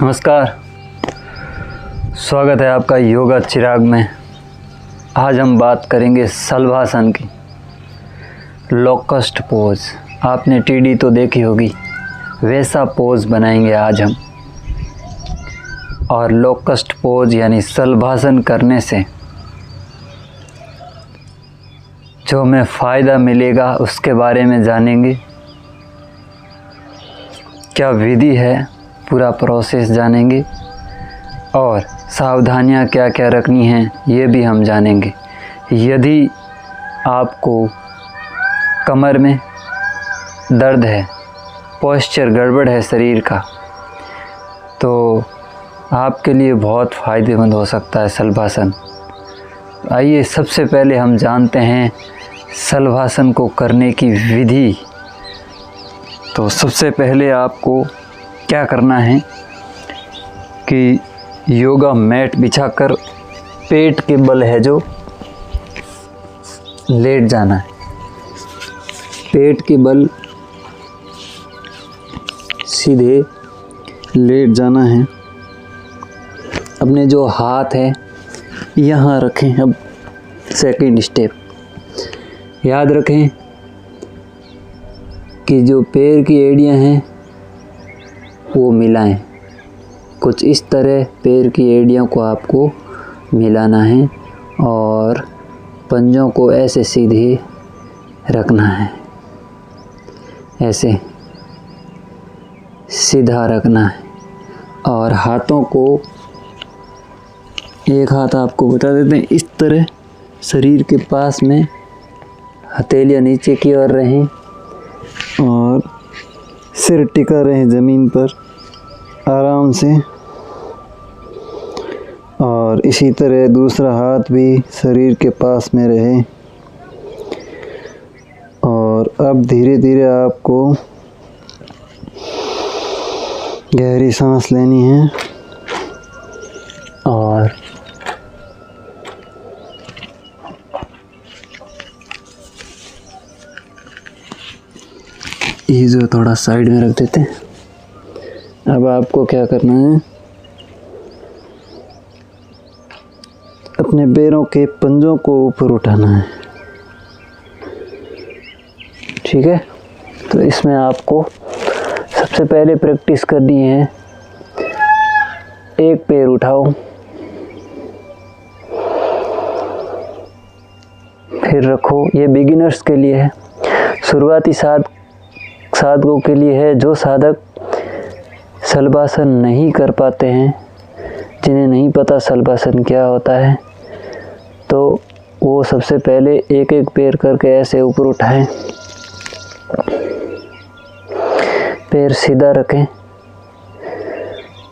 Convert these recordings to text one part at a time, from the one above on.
नमस्कार, स्वागत है आपका योगा चिराग में। आज हम बात करेंगे शलभासन की। लोकस्ट पोज, आपने टीडी तो देखी होगी, वैसा पोज बनाएंगे आज हम। और लोकस्ट पोज यानी शलभासन करने से जो हमें फ़ायदा मिलेगा उसके बारे में जानेंगे। क्या विधि है, पूरा प्रोसेस जानेंगे और सावधानियां क्या क्या रखनी हैं ये भी हम जानेंगे। यदि आपको कमर में दर्द है, पोस्चर गड़बड़ है शरीर का, तो आपके लिए बहुत फ़ायदेमंद हो सकता है शलभासन। आइए सबसे पहले हम जानते हैं शलभासन को करने की विधि। तो सबसे पहले आपको क्या करना है कि योगा मैट बिछाकर पेट के बल है जो लेट जाना है। पेट के बल सीधे लेट जाना है। अपने जो हाथ है यहाँ रखें। अब सेकंड स्टेप याद रखें कि जो पैर की एड़ियाँ हैं वो मिलाएं। कुछ इस तरह पैर की एड़ियों को आपको मिलाना है और पंजों को ऐसे सीधे रखना है, ऐसे सीधा रखना है। और हाथों को, एक हाथ आपको बता देते हैं, इस तरह शरीर के पास में हथेलियाँ नीचे की ओर रहें और सिर टिका रहे ज़मीन पर आराम से। और इसी तरह दूसरा हाथ भी शरीर के पास में रहे। और अब धीरे धीरे आपको गहरी सांस लेनी है और ये जो थोड़ा साइड में रख देते हैं। अब आपको क्या करना है, अपने पैरों के पंजों को ऊपर उठाना है। ठीक है, तो इसमें आपको सबसे पहले प्रैक्टिस करनी है। एक पैर उठाओ, फिर रखो। ये बिगिनर्स के लिए है, शुरुआती साधकों के लिए है। जो साधक शलभासन नहीं कर पाते हैं, जिन्हें नहीं पता शलभासन क्या होता है, तो वो सबसे पहले एक एक पैर करके ऐसे ऊपर उठाएं। पैर सीधा रखें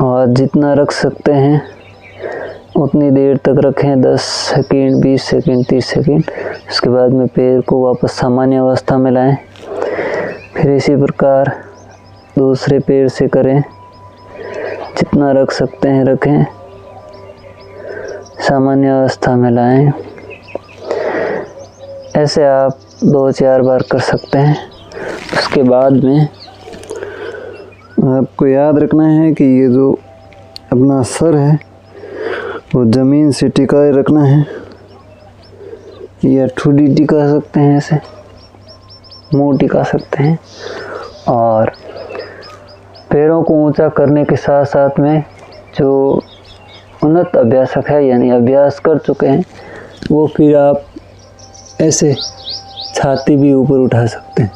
और जितना रख सकते हैं उतनी देर तक रखें, 10 सेकंड, 20 सेकंड, 30 सेकंड। उसके बाद में पैर को वापस सामान्य अवस्था में लाएं। फिर इसी प्रकार दूसरे पैर से करें, जितना रख सकते हैं रखें, सामान्य अवस्था में लाएं। ऐसे आप 2-4 बार कर सकते हैं। उसके बाद में आपको याद रखना है कि ये जो अपना सर है वो ज़मीन से टिकाए रखना है, या ठुड्डी टिका सकते हैं, ऐसे मुंह टिका सकते हैं। और पैरों को ऊंचा करने के साथ साथ में जो उन्नत अभ्यासक है, यानी अभ्यास कर चुके हैं, वो फिर आप ऐसे छाती भी ऊपर उठा सकते हैं।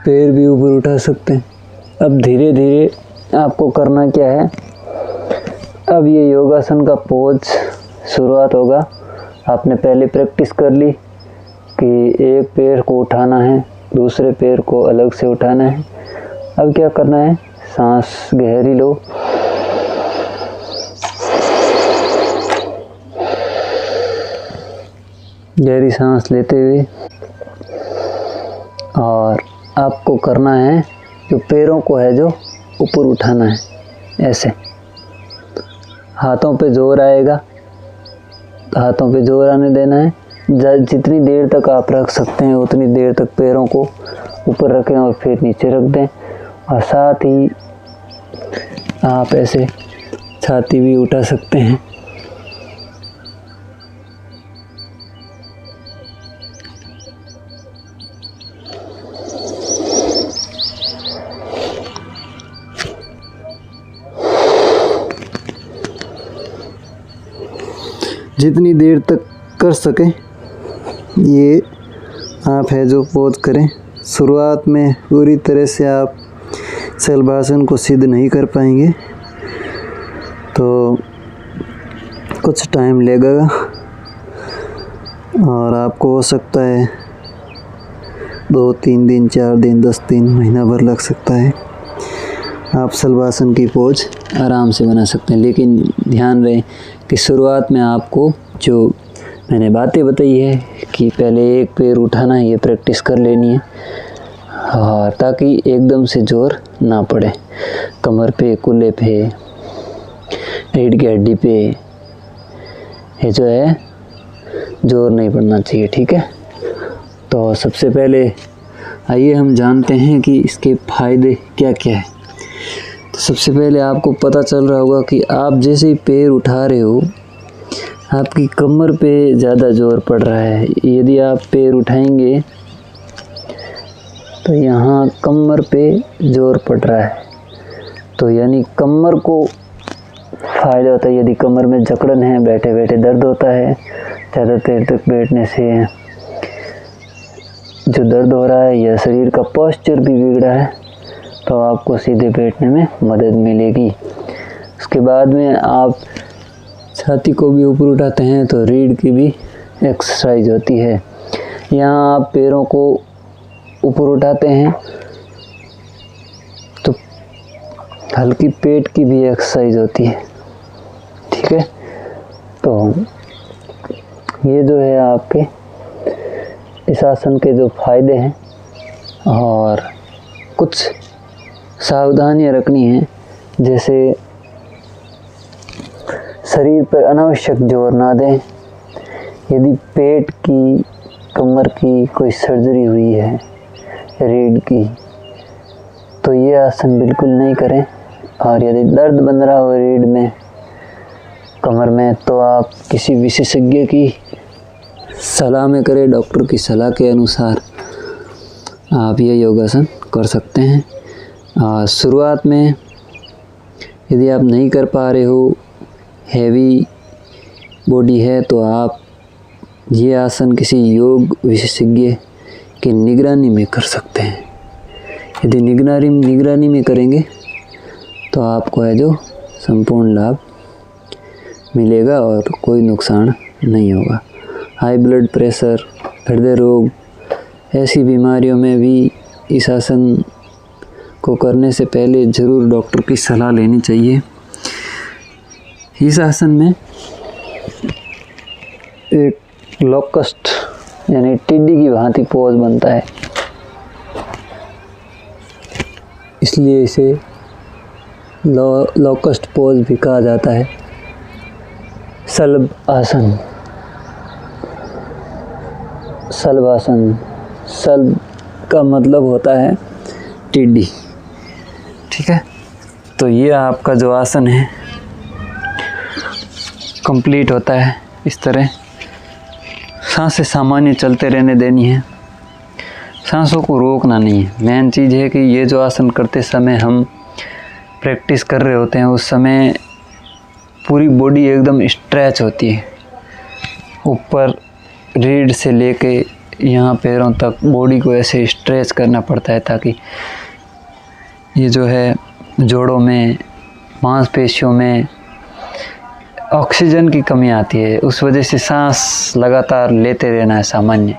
पैर भी ऊपर उठा सकते हैं। अब धीरे धीरे आपको करना क्या है, अब ये योगासन का पोज शुरुआत होगा। आपने पहले प्रैक्टिस कर ली कि एक पैर को उठाना है, दूसरे पैर को अलग से उठाना है। अब क्या करना है, सांस गहरी लो, गहरी सांस लेते हुए, और आपको करना है जो पैरों को है जो ऊपर उठाना है, ऐसे हाथों पे जोर आएगा, हाथों पे जोर आने देना है। जितनी देर तक आप रख सकते हैं उतनी देर तक पैरों को ऊपर रखें और फिर नीचे रख दें। और साथ ही आप ऐसे छाती भी उठा सकते हैं। जितनी देर तक कर सकें ये आप है जो पोज करें। शुरुआत में पूरी तरह से आप शलभासन को सिद्ध नहीं कर पाएंगे, तो कुछ टाइम लगेगा और आपको हो सकता है 2-3 दिन, 4 दिन, 10 दिन, महीना भर लग सकता है। आप शलभासन की पोज आराम से बना सकते हैं, लेकिन ध्यान रहे कि शुरुआत में आपको जो मैंने बातें बताई है कि पहले एक पैर उठाना है, ये प्रैक्टिस कर लेनी है, और ताकि एकदम से जोर ना पड़े। कमर पे, कूल्हे पे, रीढ़ की हड्डी पे ये जो है जोर नहीं पड़ना चाहिए, ठीक है। तो सबसे पहले आइए हम जानते हैं कि इसके फ़ायदे क्या क्या है। तो सबसे पहले आपको पता चल रहा होगा कि आप जैसे ही पैर उठा रहे हो आपकी कमर पे ज़्यादा जोर पड़ रहा है। यदि आप पैर उठाएंगे तो यहाँ कमर पे जोर पड़ रहा है, तो यानी कमर को फ़ायदा होता है। यदि कमर में जकड़न है, बैठे बैठे दर्द होता है, ज़्यादा देर तक बैठने से जो दर्द हो रहा है या शरीर का पोस्चर भी बिगड़ा है, तो आपको सीधे बैठने में मदद मिलेगी। उसके बाद में आप छाती को भी ऊपर उठाते हैं तो रीढ़ की भी एक्सरसाइज होती है। यहाँ आप पैरों को ऊपर उठाते हैं तो हल्की पेट की भी एक्सरसाइज होती है, ठीक है। तो ये जो है आपके इस आसन के जो फायदे हैं, और कुछ सावधानियां रखनी है, जैसे शरीर पर अनावश्यक जोर ना दें। यदि पेट की, कमर की कोई सर्जरी हुई है, रीढ़ की, तो ये आसन बिल्कुल नहीं करें। और यदि दर्द बन रहा हो रीढ़ में, कमर में, तो आप किसी विशेषज्ञ की सलाह में करें। डॉक्टर की सलाह के अनुसार आप ये योगासन कर सकते हैं। शुरुआत में यदि आप नहीं कर पा रहे हो, हैवी बॉडी है, तो आप ये आसन किसी योग विशेषज्ञ की निगरानी में कर सकते हैं। यदि निगरानी में करेंगे तो आपको है जो संपूर्ण लाभ मिलेगा और कोई नुकसान नहीं होगा। हाई ब्लड प्रेशर, हृदय रोग, ऐसी बीमारियों में भी इस आसन को करने से पहले ज़रूर डॉक्टर की सलाह लेनी चाहिए। इस आसन में एक लोकस्ट यानी टिड्डी की भांति पोज बनता है, इसलिए इसे लोकस्ट पोज भी कहा जाता है। शलभ आसन, शलभासन, शलभ का मतलब होता है टिड्डी, ठीक है। तो ये आपका जो आसन है कंप्लीट होता है इस तरह। सांसें सामान्य चलते रहने देनी है, सांसों को रोकना नहीं है। मेन चीज़ है कि ये जो आसन करते समय हम प्रैक्टिस कर रहे होते हैं, उस समय पूरी बॉडी एकदम स्ट्रेच होती है। ऊपर रीढ़ से लेके यहाँ पैरों तक बॉडी को ऐसे स्ट्रेच करना पड़ता है, ताकि ये जो है जोड़ों में, मांसपेशियों में ऑक्सीजन की कमी आती है। उस वजह से सांस लगातार लेते रहना है सामान्य।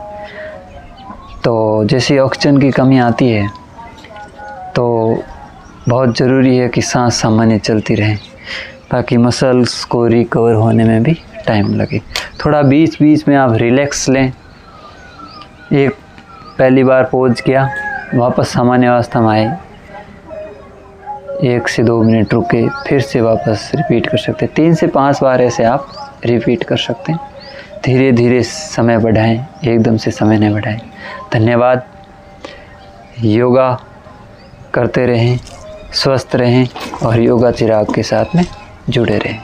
तो जैसे ऑक्सीजन की कमी आती है तो बहुत ज़रूरी है कि सांस सामान्य चलती रहे, ताकि मसल्स को रिकवर होने में भी टाइम लगे। थोड़ा बीच बीच में आप रिलैक्स लें। एक पहली बार पोज किया, वापस सामान्य अवस्था में आए, 1 से 2 मिनट रुके, फिर से वापस रिपीट कर सकते हैं। 3 से 5 बार ऐसे आप रिपीट कर सकते हैं। धीरे धीरे समय बढ़ाएं, एकदम से समय नहीं बढ़ाएं। धन्यवाद। योगा करते रहें, स्वस्थ रहें और योगा चिराग के साथ में जुड़े रहें।